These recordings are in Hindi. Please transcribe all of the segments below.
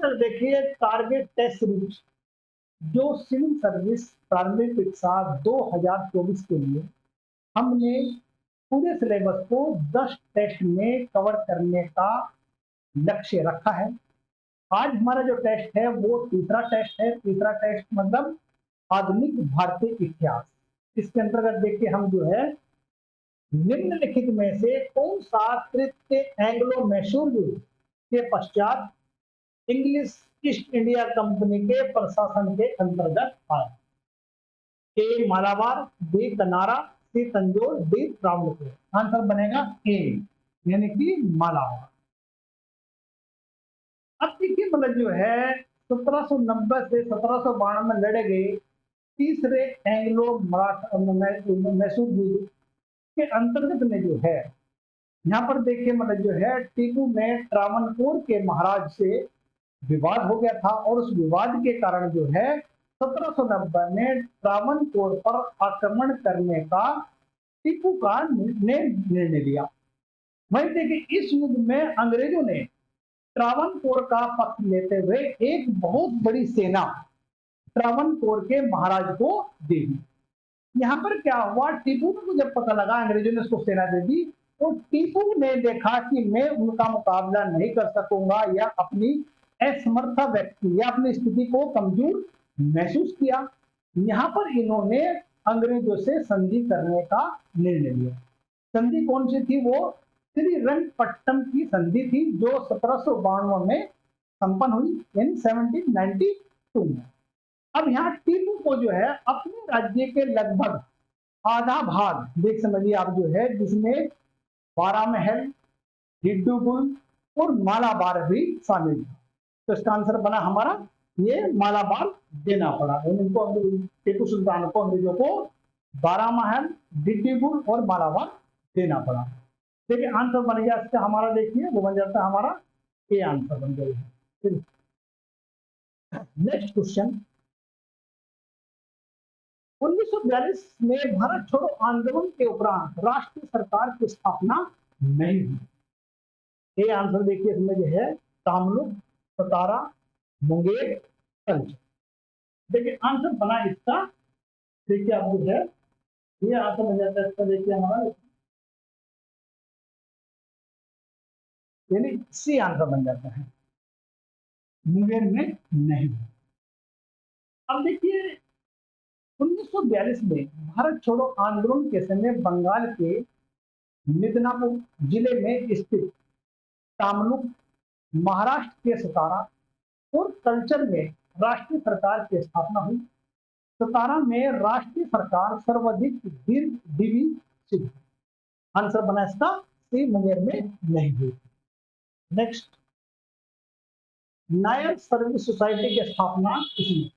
तक देखिए टारगेट टेस्ट सीरीज जो सिविल सर्विस प्रारंभिक परीक्षा 2024 के लिए हमने पूरे सिलेबस को 10 टेस्ट में कवर करने का लक्ष्य रखा है। आज हमारा जो टेस्ट है वो तीसरा टेस्ट है। तीसरा टेस्ट मतलब आधुनिक भारतीय इतिहास। इसके अंतर्गत देखिए हम जो है निम्नलिखित में से कौन सा तृतीय एंग्लो मैसूर युद्ध के पश्चात इंग्लिश ईस्ट इंडिया कंपनी के प्रशासन के अंतर्गत आया? ए मालाबार, बी कनारा, सी तंजौर, डी त्रावणकोर। आंसर बनेगा ए यानी कि मालाबार। अब देखिए मतलब जो है 1790 से 1792 में लड़े गए तीसरे एंग्लो मराठा मैसूर युद्ध के अंतर्गत में जो है यहाँ पर देखिए मतलब जो है टीपू में त्रावणकोर के महाराज से विवाद हो गया था और उस विवाद के कारण जो है 1790 में त्रावणकोर पर आक्रमण करने का टीपू का निर्णय लिया। वहीं देखिए इस युद्ध में अंग्रेजों ने त्रावणकोर का पक्ष लेते हुए एक बहुत बड़ी सेना त्रावणकोर के महाराज को दे दी। यहाँ पर क्या हुआ, टीपू को जब पता लगा अंग्रेजों ने उसको सेना दे दी तो टीपू ने देखा कि मैं उनका मुकाबला नहीं कर सकूंगा या अपनी असमर्थ व्यक्ति या अपनी स्थिति को कमजोर महसूस किया। यहाँ पर इन्होंने अंग्रेजों से संधि करने का निर्णय लिया। संधि कौन सी थी? वो श्रीरंगपट्टनम की संधि थी जो 1792 में संपन्न हुई यानी 1792 में। अब यहाँ टीपू को जो है अपने राज्य के लगभग आधा भाग देख समझिए आप जो है जिसमें बारामहल, डिड्डूगुल और मालाबार भी शामिल था। तो इसका आंसर बना हमारा ये मालाबार देना पड़ा। इनको टीपू सुल्तान को अंग्रेजों को बारामहल, डिड्डूगुल और मालाबार देना पड़ा। देखिए आंसर बन गया इसका हमारा, देखिए वो बन जाता है हमारा ए आंसर बन गया। नेक्स्ट क्वेश्चन, 1942 में भारत छोड़ो आंदोलन के उपरांत राष्ट्रीय सरकार की स्थापना नहीं हुई। ये आंसर देखिए इसमें जो है तामलुक, सतारा, मुंगेर, कल्च। देखिए आंसर बना इसका, देखिए आप जो है ये आंसर बन जाता है इसका, देखिए हमारा यानी सी आंसर बन जाता है, मुंगेर में नहीं। अब देखिए 1942 में भारत छोड़ो आंदोलन के समय बंगाल के मिदनापुर जिले में स्थित तामलुक, महाराष्ट्र के सतारा और कल्चर में राष्ट्रीय सरकार की स्थापना हुई। सतारा में राष्ट्रीय सरकार सर्वाधिक द्विदिवीय। आंसर बना इसका सी, मुंगेर में नहीं हुई। नेक्स्ट, नायर सर्विस सोसाइटी की स्थापना किसने?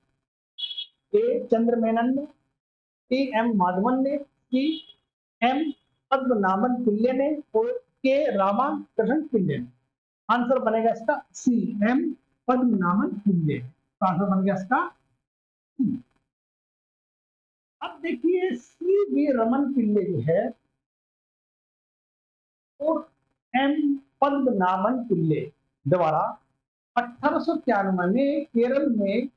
ए चंद्रमेनन ने, टी एम माधवन ने, सी एम पद्मनाभन पिल्ले ने और के रामाकृष्णन पिल्ले ने। आंसर बनेगा इसका सी, एम पद्मनाभन पिल्ले। आंसर बन गया इसका सी। अब देखिए सी वी रमन पिल्ले जो है और एम पद्मनाभन पिल्ले द्वारा 1893 में केरल में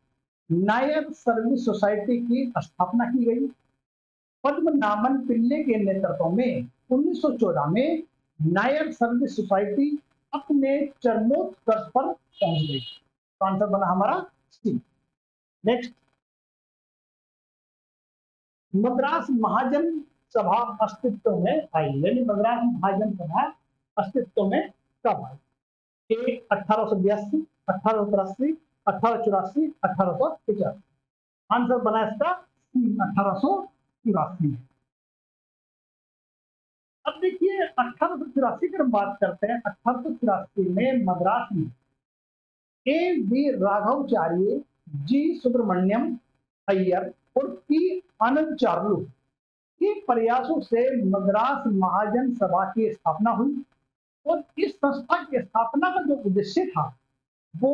नायर सर्विस सोसाइटी की स्थापना की गई। पद्मनाभन पिल्ले के नेतृत्व में 1914 में नायर सर्विस सोसाइटी अपने चरमोत्कर्ष पर पहुंच गई। तो आंसर बना हमारा सी। नेक्स्ट, मद्रास महाजन सभा अस्तित्व में आई, यानी मद्रास महाजन सभा अस्तित्व में कब आई? ए 1882, 1883, 1884, 1885। आंसर बना इसका सी, 1884। अब देखिए 1884 की हम बात करते हैं। 1884 में मद्रास में ए वी राघवाचार्य, जी सुब्रमण्यम अय्यर और पी आनंद चार्लू के प्रयासों से मद्रास महाजन सभा की स्थापना हुई और इस संस्था की स्थापना का जो उद्देश्य था वो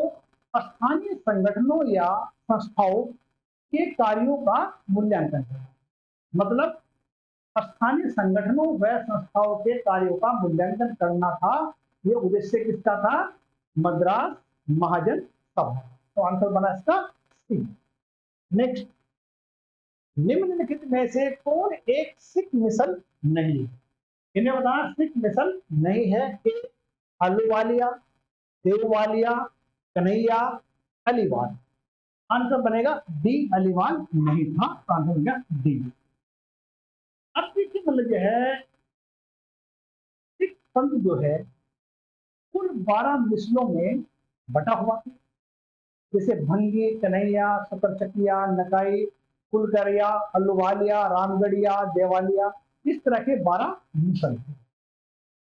स्थानीय संगठनों या संस्थाओं के कार्यों का मूल्यांकन करना। मतलब स्थानीय संगठनों व संस्थाओं के कार्यों का मूल्यांकन करना था। ये उद्देश्य किसका था? मद्रास महाजन सभा। तो आंसर बना इसका सी। नेक्स्ट, निम्नलिखित में से कौन एक सिख मिसल नहीं है? इन्हें बताना सिख मिसल नहीं है। ए अहलुवालिया, देववालिया, कन्हैया, अलीवाल। आंसर बनेगा डी, अलीवाल नहीं था, तो आंसर बनेगा डी। अब देखिए मतलब जो है सिख पंथ जो है कुल 12 मिसलों में बटा हुआ है, जैसे भंगी, कन्हैया, सकरचकिया, नकाई, कुलकरिया, अल्लुवालिया, रामगढ़िया, देवालिया, इस तरह के 12 मिसल थे।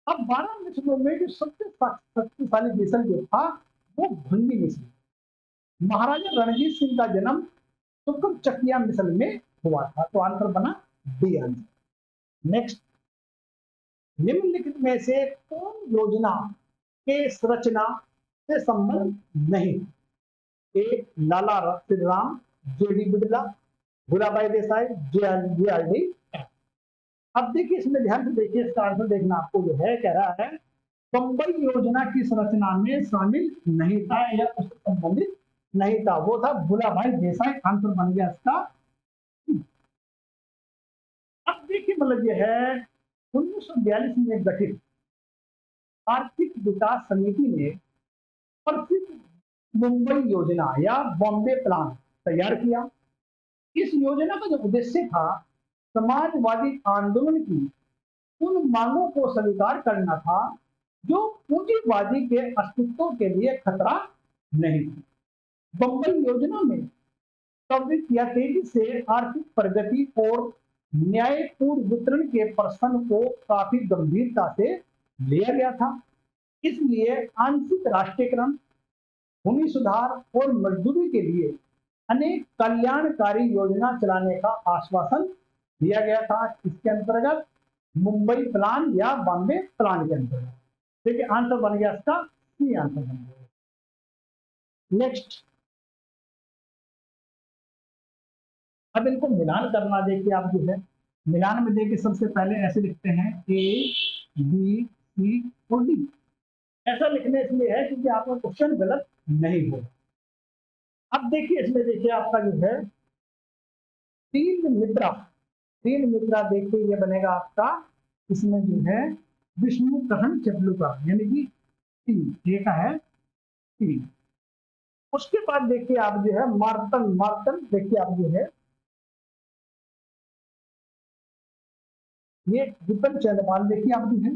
अब 12 मिसलों में जो सबसे शक्तिशाली मिसल जो था वो भंगी मिसल। महाराजा रणजीत सिंह का जन्म सुकरचकिया मिसल में हुआ था, तो आंसर बना डी आंसर। नेक्स्ट, निम्नलिखित में से कौन योजना के संरचना से संबंध नहीं? ए लाला श्रीराम, जेडी बिड़ला, भूलाबाई देसाई, जे.आर.डी। अब देखिए इसमें ध्यान से देखिए, इसका आंसर देखना आपको जो है कह रहा है बंबई योजना की संरचना में शामिल नहीं था या उससे संबंधित नहीं था, वो था भूलाबाई देसाई। आंसर बन गया इसका। अब देखिए मतलब यह है 1942 में गठित आर्थिक विकास समिति ने प्रसिद्ध मुंबई योजना या बॉम्बे प्लान तैयार किया। इस योजना का जो उद्देश्य था समाजवादी आंदोलन की उन मांगों को स्वीकार करना था जो पूंजीवादी के अस्तित्व के लिए खतरा नहीं थी। बंबई योजना में त्वरित या तेजी से आर्थिक प्रगति और न्यायपूर्ण वितरण के प्रश्न को काफी गंभीरता से लिया गया था। इसलिए आंशिक राष्ट्रीयकरण, भूमि सुधार और मजदूरी के लिए अनेक कल्याणकारी योजना चलाने का आश्वासन दिया गया था। इसके अंतर्गत मुंबई प्लान या बॉम्बे प्लान के अंतर्गत। देखिए आंसर बन गया इसका सी, आंसर बन गया। नेक्स्ट, अब इनको मिलान करना। देखिए आप जो है मिलान में देखिए सबसे पहले ऐसे लिखते हैं ए बी सी और डी। ऐसा लिखने इसलिए है क्योंकि आपका क्वेश्चन गलत नहीं हो। अब देखिए इसमें देखिए आपका जो है तीन मित्रा, तीन मित्रा देखिए ये बनेगा आपका इसमें जो है विष्णु कहन चपलुका, यानी कि तीन, ये का है तीन। उसके बाद देखिए आप जो है मार्तन, मार्तन देखिए आप जो है ये विपिन चंद्रपाल देखिए आप जो है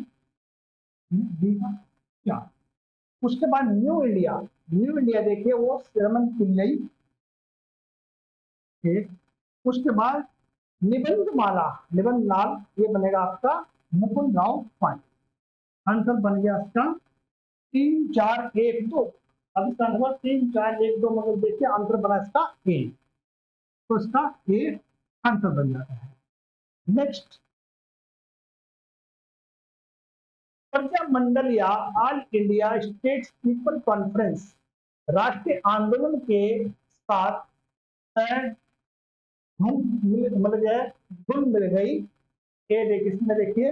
क्या। उसके बाद न्यू इंडिया, न्यू इंडिया देखिए वो श्रमन पिल्लई। ठीक, उसके बाद निबंध माला, निबंध लाल, ये बनेगा आपका मुकुंद राव पांच। आंसर बन गया इसका 3-4-1-2। अब इसका आंसर 3-4-1-2 मतलब देखिए आंसर बना इसका ए, तो इसका ए आंसर बन जाता है। नेक्स्ट, प्रजा मंडल या all India states people conference राष्ट्रीय आंदोलन के साथ मतलब जो है घुल मिल गई। ए देखिए इसमें देखिए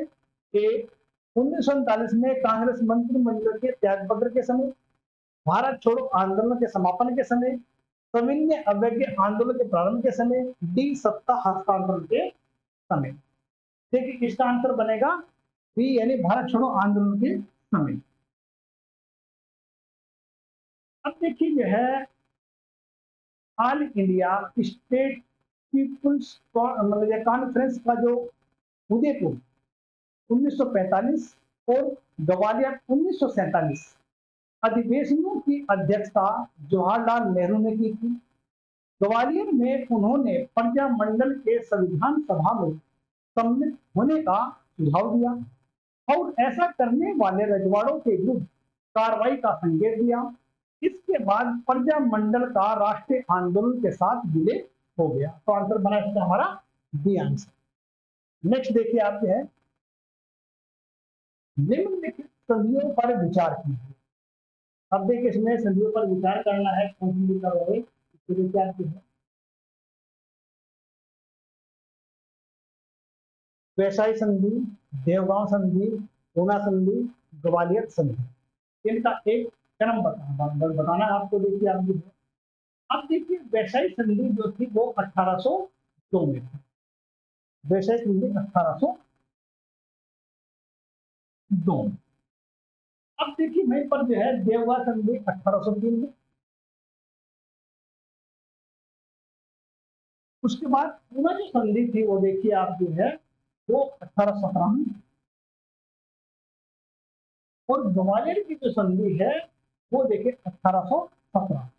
ए 1939 में कांग्रेस मंत्रिमंडल के त्यागपत्र के समय, भारत छोड़ो आंदोलन के समापन के समय, सविनय अवज्ञा आंदोलन के प्रारंभ के समय, डी सत्ता हस्तांतरण के समय। देखिए इसका आंसर बनेगा बी, यानी भारत छोड़ो आंदोलन के समय। अब देखिए जो है ऑल इंडिया स्टेट पीपुल्स मतलब कॉन्फ्रेंस का जो उदयपुर 1945 और ग्वालियर 1947 अधिवेशनों की अध्यक्षता जवाहरलाल नेहरू ने की थी। ग्वालियर में उन्होंने प्रजा मंडल के संविधान सभा में सम्मिलित होने का सुझाव दिया और ऐसा करने वाले रजवाड़ों के विरुद्ध कार्रवाई का संकेत दिया। इसके बाद प्रजा मंडल का राष्ट्रीय आंदोलन के साथ विलय हो गया, तो आंसर बना इसका हमारा बी आंसर। नेक्स्ट देखिए आप जो है निम्नलिखित संधियों पर विचार कीजिए। अब देखिए इसमें संधियों पर विचार करना है, कौन सी कर रहे इसके विचार कीजिए। वैशाली संधि, देवगांव संधि, पूना संधि, ग्वालियर संधि, इनका एक जन्म बताना आपको। देखिए आप जो है, अब देखिए वैशाली संधि जो थी वो 1802 में थी। वैशाली संधि 1802। अब देखिए वहीं पर जो है देवगा संधि 1803 में। उसके बाद पूना जो संधि थी वो देखिए आप जो है वो 1817 में। और ग्वालियर की जो संधि है वो देखिए 1817।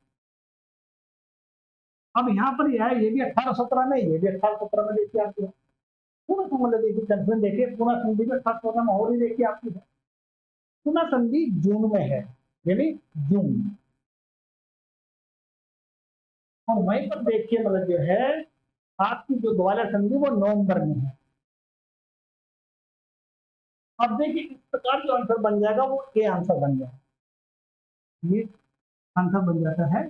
अब यहाँ पर यह है, ये भी 1817 में, ये भी 1817 में। देखिए आप जो है पूना संधि देखिए कंफ्यूजन, देखिए पूना संधि में 1817 में और ही देखिए आपकी है। पूना संधि जून में है, यानी जून। और वहीं पर देखिए मतलब जो है आपकी जो ग्वालियर संधि वो नवंबर में है। अब देखिए इस प्रकार जो आंसर बन जाएगा वो ए आंसर बन जाएगा, ये आंसर बन जाता है।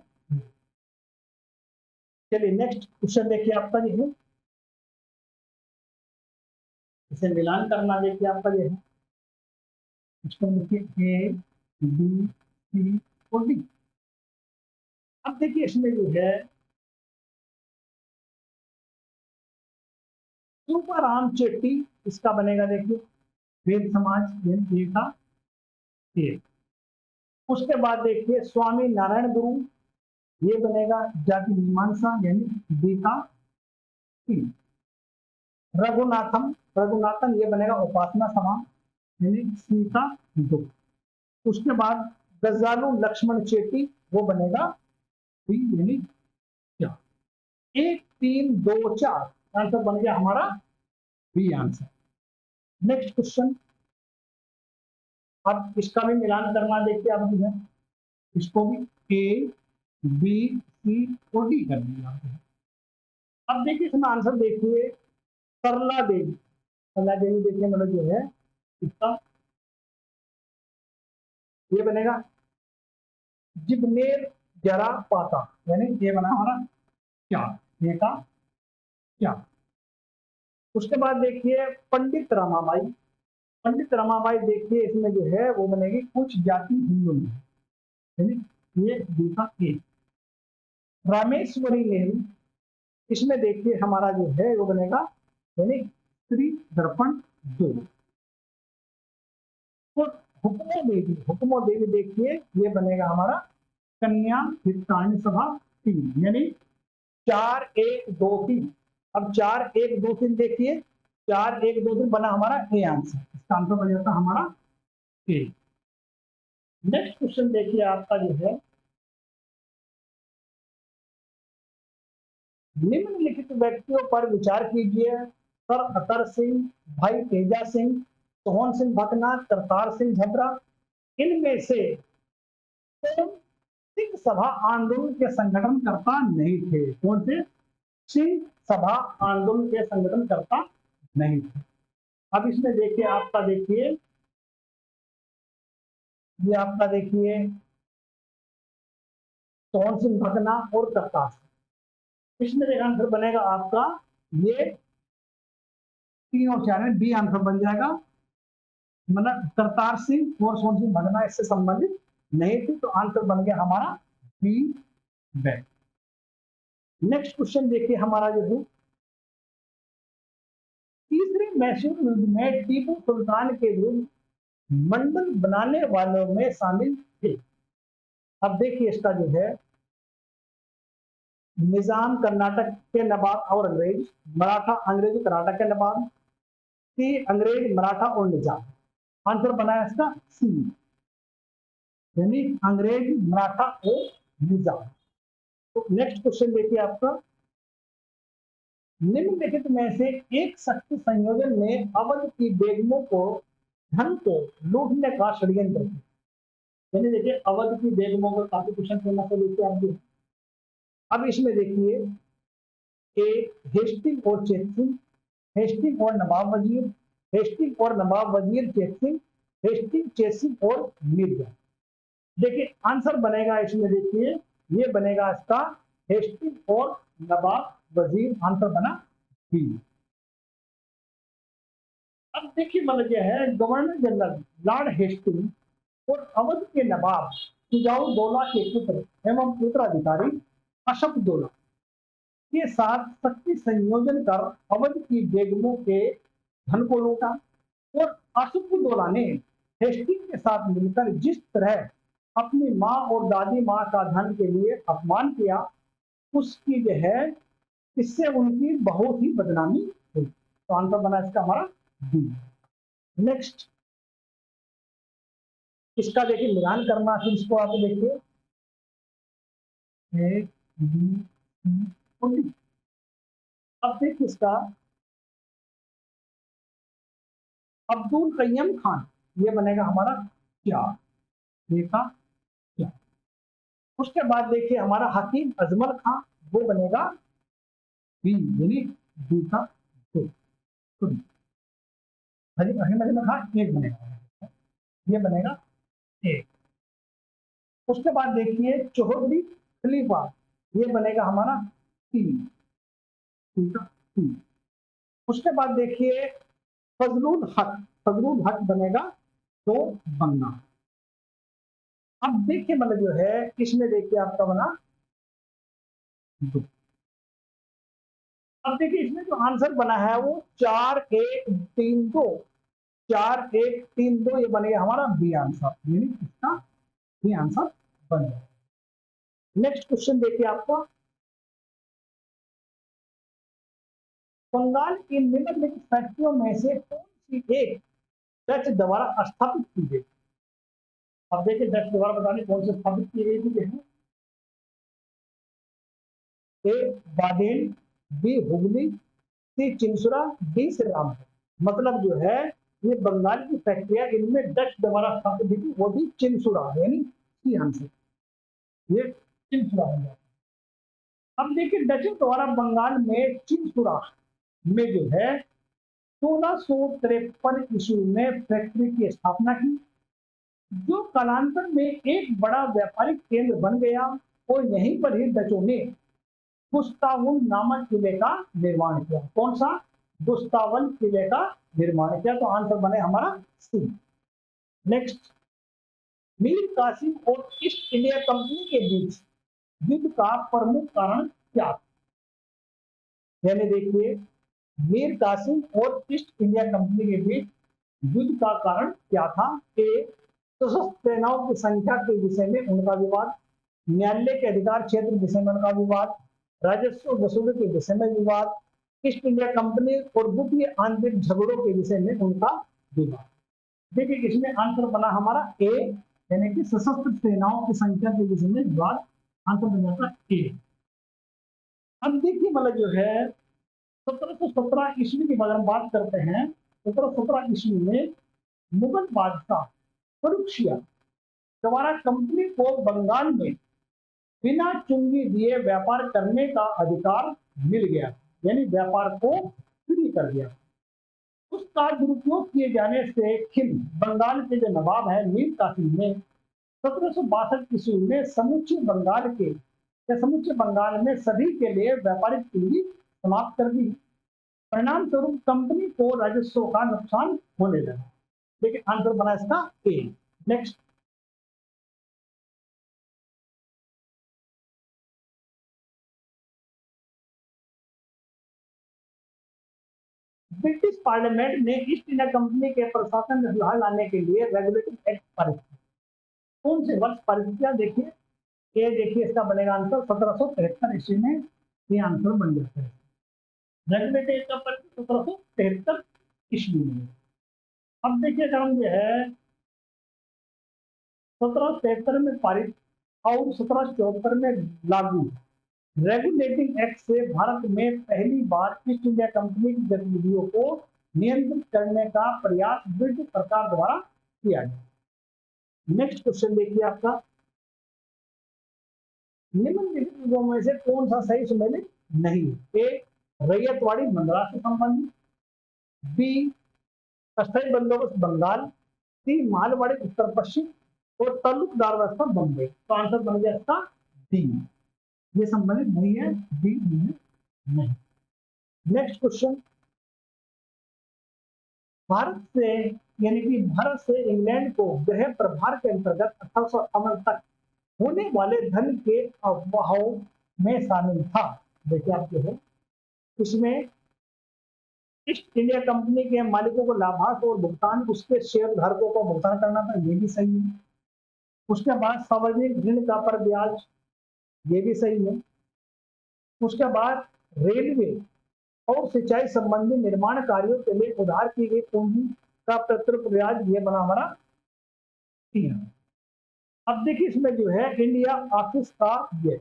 चलिए नेक्स्ट क्वेश्चन देखिए आपका ये है, इसे मिलान करना देखिए आपका ये है। इसको देखिए ए बी सी और डी। अब देखिए इसमें जो है रूपाराम चेट्टी, इसका बनेगा देखिए वेद समाज ये का ए। उसके बाद देखिए स्वामी नारायण गुरु, ये बनेगा जाति मीमांसा यानी बी का सी। रघुनाथन ये बनेगा उपासना समाज यानी सी का दो। उसके बाद गजालू लक्ष्मण चेट्टी वो बनेगा बी यानी क्या। 1 3 2 4 आंसर बन गया हमारा बी आंसर। नेक्स्ट क्वेश्चन, अब इसका भी मिलान करना देखिए आप जो है, इसको भी ए बी सी और डी कर दिया। अब देखिए इसमें आंसर देखिए सरला देवी। सरला देवी देखिए मतलब जो है इसका ये बनेगा जिग्नेर जरा पाता, यानी ये बना हमारा क्या, ये का क्या। उसके बाद देखिए पंडित रमाबाई। पंडित रमाबाई देखिए इसमें जो है वो बनेगी कुछ जाति हिंदू में, यानी ये दूसरा ए। रामेश्वरी नेहरू, इसमें देखिए हमारा जो है वो बनेगा यानी श्री दर्पण 2। तो हुक्मो देवी देखिए ये बनेगा हमारा कन्या हितकांड सभा 3, यानी 4 1 2 3। अब 4 1 2 3 देखिए 4 1 2 3 बना हमारा ए आंसर, इसका आंसर बन जाता हमारा ए। नेक्स्ट क्वेश्चन देखिए आपका जो है, निम्नलिखित व्यक्तियों पर विचार कीजिए। सर अतर सिंह, भाई तेजा सिंह, सोहन सिंह भकना, करतार सिंह झबरा, इनमें से कौन सिंह सभा आंदोलन के संगठनकर्ता नहीं थे। कौन से सिंह सभा आंदोलन के संगठनकर्ता नहीं थे। अब इसमें देखिए आपका देखिए ये आपका देखिए सोहन सिंह भकना और करतार सिंह। इसमें एक आंसर बनेगा आपका ये 3 और 4 में बी आंसर बन जाएगा। मतलब करतार सिंह और सोहन सिंह भकना इससे संबंधित नहीं थी, तो आंसर बन गया हमारा बी बैक। नेक्स्ट क्वेश्चन देखिए हमारा जो है, तीसरे मैसूर युद्ध में टीपू सुल्तान के विरुद्ध मंडल बनाने वालों में शामिल थे। अब देखिए इसका जो है निजाम कर्नाटक के नवाब और अंग्रेज, मराठा अंग्रेज कर्नाटक के नवाब, सी अंग्रेज मराठा और निजाम। आंसर बनाया इसका सी, यानी अंग्रेज मराठा और निजाम। तो नेक्स्ट क्वेश्चन देखिए आपका, निम्नलिखित में से एक शक्ति संयोजन में अवध की बेगमों को धन को लूटने का षड्यंत्र किया। यानी देखिए अवध की बेगमों को काफी क्वेश्चन करना से देखिए आप। अब इसमें देखिए ए हेस्टिंग और चेतसिंह, हेस्टिंग और नवाब वजीर, हेस्टिंग और नवाब वजीर चेतसिंह, हेस्टिंग चेतसिंह और मिर्जा। देखिए आंसर बनेगा इसमें देखिए ये बनेगा इसका हेस्टिंग और नवाब वजीर, आंसर बना बी। अब देखिए मतलब यह है गवर्नर जनरल लॉर्ड हेस्टिंग और अवध के नवाब शुजाउद्दौला के पुत्र एवं उत्तराधिकारी अशफदौला के साथ शक्ति संयोजन कर अवध की बेगमों के धन को लूटा। और अशफदौला ने हेस्टिंग के साथ मिलकर जिस तरह अपनी माँ और दादी माँ का धन के लिए अपमान किया, उसकी जो है इससे उनकी बहुत ही बदनामी हुई। तो आंसर बना इसका हमारा बी। नेक्स्ट इसका देखिए मिलान करना, फिर इसको आप देखिए ए बी सी और डी। अब देखिए इसका अब्दुल कय्यम खान, ये बनेगा हमारा क्या, देखा क्या। उसके बाद देखिए हमारा हकीम अजमल खान, वो बनेगा बी, यानी बी का दो। हकीम अजमल खान एक बनेगा, ये बनेगा एक। उसके बाद देखिए चौधरी खलीफा, ये बनेगा हमारा तीन, ठीक है तीन। उसके बाद देखिए फजलुल हक बनेगा दो बंगा। अब देखिए मतलब जो है इसमें देखिए आपका बना दो। अब देखिए इसमें जो आंसर बना है वो 4-1-3-2, 4-1-3-2, ये बनेगा हमारा बी आंसर, यानी इसका बी आंसर बन जाएगा। नेक्स्ट क्वेश्चन देखिए आपका, बंगाल की निम्नलिखित फैक्ट्रियों में से कौन सी एक डच द्वारा स्थापित की गई। अब देखिए डच द्वारा बताने कौन सी स्थापित की गई थी। ए बाडेन, बी हुगली, सी चिंसुरा, डी श्रीराम। मतलब जो है ये बंगाल की फैक्ट्रियां इनमें डच द्वारा स्थापित हुई थी, वो भी चिंसुरा, यानी सी आंसर, ये चिंसुरा हो गया। अब देखिए डच द्वारा बंगाल में चिंसुरा में जो है 1653 ईस्वी में फैक्ट्री की स्थापना की, जो कालांतर में एक बड़ा व्यापारिक केंद्र बन गया। और यहीं पर ही डचों ने गुस्तावुल नामक किले का निर्माण किया। कौन सा, गुस्तावल किले का निर्माण किया। तो आंसर बने हमारा सी। नेक्स्ट, मीर कासिम और ईस्ट इंडिया कंपनी के बीच युद्ध का प्रमुख कारण क्या था। यानी देखिए मीर कासिम और ईस्ट इंडिया कंपनी के बीच युद्ध का कारण क्या था। ए सशस्त्र सेनाओं की संख्या के विषय में उनका विवाद, न्यायालय के अधिकार क्षेत्र विषय में उनका विवाद, राजस्व वसूली के विषय में विवाद, ईस्ट इंडिया कंपनी और गुप्त आंतरिक झगड़ों के विषय में उनका विवाद। देखिए इसमें आंसर बना हमारा ए, यानी कि सशस्त्र सेनाओं की संख्या के विषय में विवाद, आंसर बन जाता ए। अब देखिए मतलब जो है 1717 ईस्वी की बात करते हैं। 1717 ईस्वी में मुगल बादशाह फर्रुख शिया द्वारा कंपनी को बंगाल में बिना चुंगी दिए व्यापार करने का अधिकार मिल गया, यानी व्यापार को फ्री कर दिया। उसका दुरुपयोग किए जाने से खिल बंगाल के जो नवाब है मीर कासिम ने 1762 ईस्वी में समूचे बंगाल में सभी के लिए व्यापारिक चुंगी समाप्त कर दी। परिणाम स्वरूप कंपनी को राजस्व का नुकसान होने लगा। लेकिन आंसर बना इसका ए। नेक्स्ट, ब्रिटिश पार्लियामेंट ने ईस्ट इंडिया कंपनी के प्रशासन में सुधार लाने के लिए रेगुलेटिंग एक्ट पारित किया। कौन से वर्ष पारित किया, देखिए ये देखिए इसका बनेगा आंसर 1773 ईस्वी में, ये आंसर बन जाता है। रेगुलेटिंग एक्ट का पारित 1773 ईस्वी में। अब देखिए अगर हम जो है 1773 में पारित और 1774 में लागू रेगुलेटिंग एक्ट से भारत में पहली बार ईस्ट इंडिया कंपनी की गतिविधियों को नियंत्रित करने का प्रयास ब्रिटिश सरकार द्वारा किया गया। नेक्स्ट क्वेश्चन देखिए आपका, निम्नलिखित युगों में से कौन सा सही सुमेलित नहीं है। ए रैयतवाड़ी मंदरा से संबंधित, बी अस्थायी बंदोबस्त बंगाल, सी मालवाड़ी उत्तर पश्चिम और ताल्लुकदार व्यवस्था बम्बई। तो आंसर बन गया इसका डी, ये संबंधित नहीं है, बी नहीं। नेक्स्ट क्वेश्चन, भारत से इंग्लैंड को गृह प्रभार के अंतर्गत 1858 तक होने वाले धन के अफवाहों में शामिल था। देखिए आप जो है इसमें ईस्ट इंडिया कंपनी के मालिकों को लाभांश और भुगतान उसके शेयर धारकों को भुगतान करना था, ये भी सही है। उसके बाद सार्वजनिक ऋण का पर ब्याज, ये भी सही है। उसके बाद रेलवे और सिंचाई संबंधी निर्माण कार्यों के लिए उधार की गई पूंजी का प्रत्यक्ष ब्याज, ये बना हमारा 3। अब देखिए इसमें जो है इंडिया ऑफिस का ये,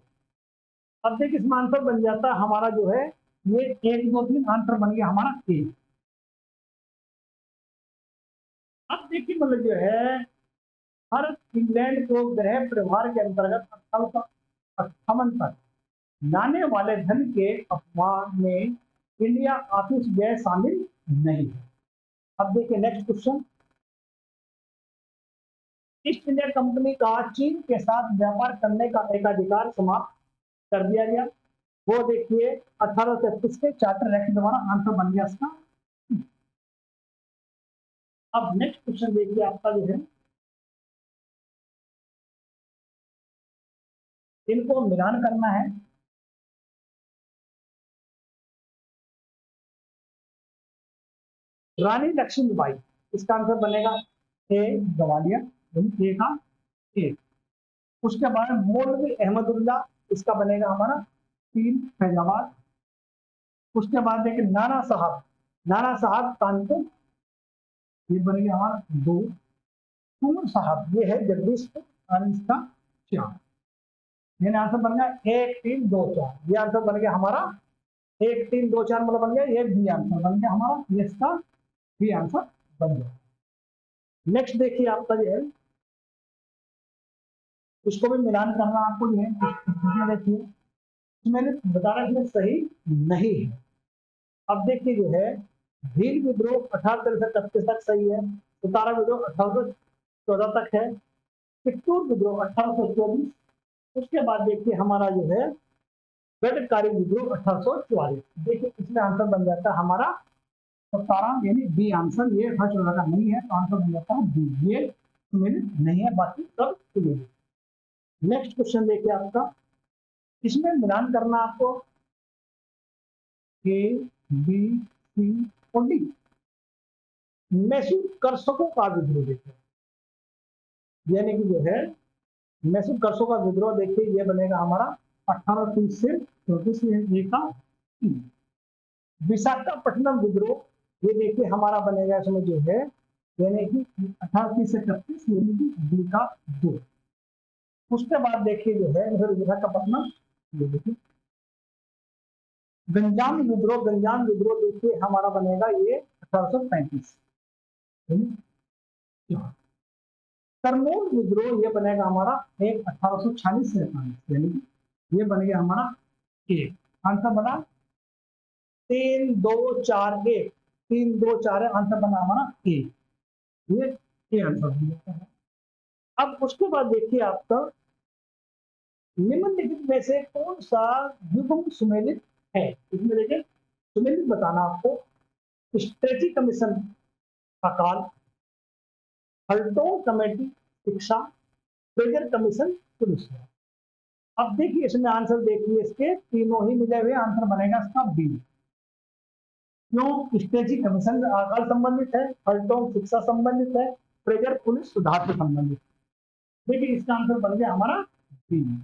अब देखिए इसमें आंसर बन जाता है हमारा जो है ये 1 2 3 आंसर बन गया हमारा ए। अब देखिए मतलब जो है भारत इंग्लैंड को गृह प्रभार के अंतर्गत 1858 तक लाने वाले धन के अफवाह में इंडिया ऑफिस व्यय शामिल नहीं है। अब देखिए next question, east India company का चीन के साथ व्यापार करने का एकाधिकार समाप्त कर दिया गया। वो देखिए 1833 के चार्टर एक्ट द्वारा आंसर बन गया इसका। अब नेक्स्ट क्वेश्चन देखिए आपका जो है, इनको मिलान करना है। रानी लक्ष्मीबाई, इसका आंसर बनेगा ए ग्वालियर, ए का ए। उसके बाद मौलवी अहमदुल्ला, इसका बनेगा हमारा 3 फैजाबाद। उसके बाद देखिए नाना साहब कानपुर, ये बनेगा हमारा 2। कुंवर साहब ये है जगदीशपुर और इसका 4। यानी आंसर बन गया 1 3 2 4, ये आंसर बन गया हमारा 1 3 2 4 मतलब बन गया ये बी आंसर बन गया हमारा, ये इसका बी आंसर बन गया। नेक्स्ट देखिए आपका जो है इसको भी मिलान करना आपको जो है देखिए मैंने बता रहा इसमें सही नहीं है। अब देखिए जो है भील विद्रोह 1863 तक सही है, उतारा विद्रोह 1814 तक है, चित्तूर विद्रोह 1824। उसके बाद देखिए हमारा जो है गढ़कारी विद्रोह 1844। देखिए इसमें आंसर बन जाता है हमारा 17 यानी बी आंसर, ये 1814 का नहीं है तो आंसर बन जाता है बी, ये नहीं है, बाकी सब सही है। नेक्स्ट क्वेश्चन देखिए आपका, इसमें मिलान करना आपको ए बी सी और डी। मैसूर कर्षकों का विद्रोह देखिए, यानी कि जो है मैसूर कर्षकों का विद्रोह देखिए ये बनेगा हमारा 1830 से 34 में का। विशाखापट्टनम विद्रोह ये देखिए हमारा बनेगा इसमें जो है यानी कि 1830 से 31 यानी कि बी का 2। उसके बाद देखिए जो है विशाखापट्टनम, ये देखिए गंजाम विद्रोह देखिए हमारा बनेगा ये 1835। करमोल विद्रोह ये बनेगा हमारा एक 1846 से 48, यानी कि ये बन गया हमारा एक आंसर बना 3 2 4 1, 3 2 4 आंसर बना हमारा एक, ये आंसर बन जाता है। अब उसके बाद देखिए आपका निम्नलिखित में से कौन सा युग्म सुमेलित है। इसमें देखिए सुमेलित बताना आपको, स्ट्रेची कमीशन का काल, हल्टो कमेटी शिक्षा, फ्रेजर कमीशन पुलिस। अब देखिए इसमें आंसर देखिए इसके तीनों ही मिले हुए, आंसर बनेगा इसका बी। क्यों? स्ट्रेची कमीशन काल संबंधित है, हल्टो शिक्षा संबंधित है, फ्रेजर पुलिस सुधार से संबंधित। देखिए इसका आंसर बन गया हमारा बी।